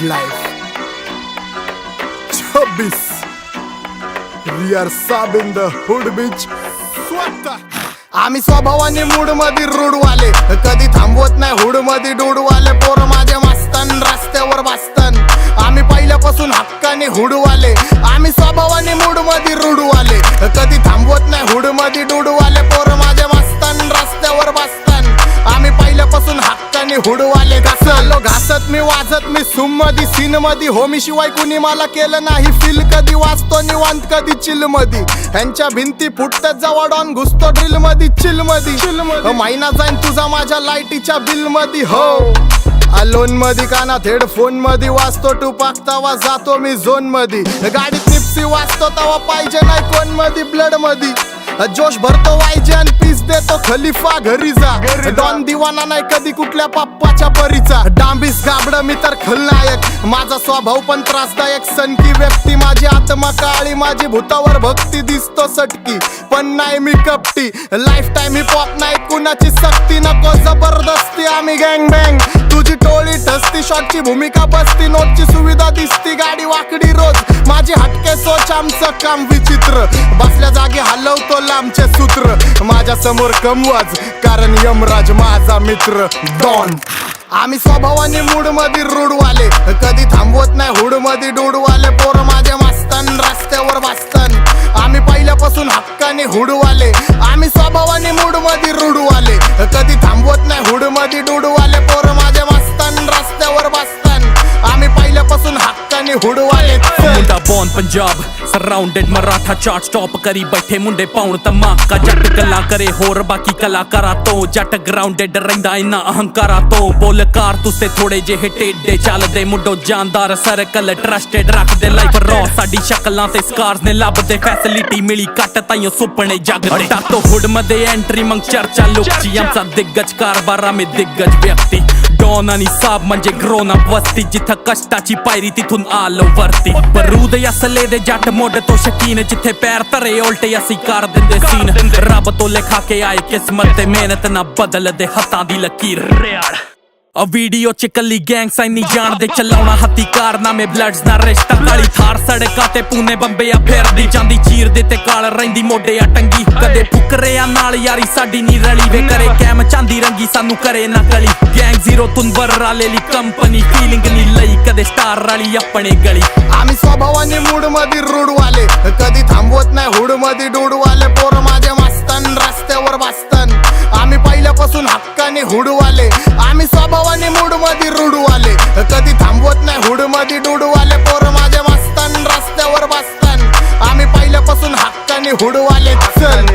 life. 26 We are sub in the hood bitch. स्वतः आम्ही स्वभावाने मूड मध्ये रूडवाले, कधी थांबवत नाही हुड मध्ये डूडवाले. पोर माझे मस्तन रस्त्यावर बसतन, आम्ही पहिल्यापासून हक्काने हुडवाले. आम्ही स्वभावाने मूड मध्ये रूडवाले, कधी थांबवत नाही हुड मध्ये डूडवाले. पोर माझे मस्तन रस्त्यावर बसतन, आम्ही पहिल्यापासून हक्काने हुडवाले. घासलो घासत मी वाजत मी सूम मध्ये सीन मध्ये. होमी शिवाय कुणी मला केलं नाही फील. कधी वाचतो निवांत कधी चिल मध्ये, ह्यांच्या भिंती फुटतात जवळ ऑन घुसतो ड्रिल मध्ये चिल मध्ये. महिना जाईन तुझा माझ्या लाईटीच्या बिल मध्ये. हो अलोन मध्ये कानात हेडफोन मध्ये वाचतो टुपाक, तवा जातो मी झोन मध्ये. गाडीत निप्सी वाचतो तवा पाहिजे नाही कोण मध्ये. ब्लड मध्ये जोश भरतो वायजे आणि पीस देतो खलिफा घरी जा. डॉन दिवाना नाही कधी कुठल्या पप्पाच्या परीचा. डांबीस गाबड मी तर खलनायक, माझा स्वभाव पण त्रासदायक. सनकी व्यक्ती माझी आत्मा काळी, माझी भूतावर भक्ती दिसतो सटकी पण नाही मी कपटी. लाईफ टाइम हिप हॉप नाही कुणाची सक्ती, नको जबरदस्ती आम्ही गँग बँग. तुझी टोळी ठसती शॉटची भूमिका बसती, नोटची सुविधा दिसती गाडी वाकडी रोज. माझी हटके सोच आमचं काम विचित्र, बसल्या जागी हलवतो लांबचे सूत्र. माझ्या समोर कमवाज कारण यमराज माझा मित्र डॉन. आम्ही स्वभावाने मूड मध्ये रूडवाले, कधी थांबवत नाही हुड मध्ये डूडवाले. पोर माझे मस्तन रस्त्यावर बसतन, आम्ही पहिल्यापासून हक्काने हुडवाले. आम्ही स्वभावाने मूड मध्ये रूडवाले, कधी थांबवत नाही हुड मध्ये डूडवाले. पोर माझे मस्तन रस्त्यावर बसतन, आम्ही पहिल्यापासून हक्काने हुडवाले. मुंडा बॉन पंजाब सराउंडेड मराठा चार्ट स्टॉप करी बैठे मुंडे पाउण धमाका. जट गल्ला करे होर बाकी कलाकारा तो, जट ग्राउंडेड रहिंदा इन्ना अहंकारा तो. बोलकार तुसे थोड़े जेहे टेढ़े चलदे, मुंडो जानदार सर्कल ट्रस्टेड रखदे. लाइफ रॉ साडी शक्लां ते स्कार्स ने लभदे, फैसिलिटी मिली कट ताइयों सुपने जगदे. टातो हुड मध्ये एंट्री मग चर्चा लुकची, आमचा दिग्गज कारभार आम्ही दिग्गज व्यक्ती. डॉन आणि साब म्हणजे ग्रोन अप वस्ती, जिथं कष्टाची पायरी तिथून आलो वरती. बरूद असले दे जट मोड तो शकीन, जिथे पैर तरे उल्टे असी कर दिंदे सीन. रब तो लिखा के आए किस्मत ते मेहनत ना बदल दे हत्थां दी लकीर. आ वीडियो च कली गैंग साइन नहीं जान दे, चलाउणा हत्थी कारनामे ब्लड्स ना रिश्ता. काली थार सड़का ते पूने बंबे आ फेरदी जांदी, चीर दे ते काल रहिंदी मोढे आ टंगी. कदे फुकरे आ नाल यारी साडी नी रली वे, करे कैम चांदी रंगी सानू करे ना गली. गैंग जीरो तुन बर्रा लेली कंपनी, फीलिंग नी लई कदे स्टार रली अपने गली. आम्ही स्वभावाने मूड मध्ये रूडवाले, कधी थांबवत नाही हुड मध्ये डूडवाले. पोर माझे मस्तन रस्त्यावर बसतन, आम्ही पहिल्यापासून हक्काने हुडवाले. आम्ही स्वभावाने मूड मध्ये रूडवाले, कधी थांबवत नाही हुड मध्ये डूडवाले. पोर माझे मस्तन रस्त्यावर बसतन, आम्ही पहिल्यापासून हक्काने हुडवाले. चल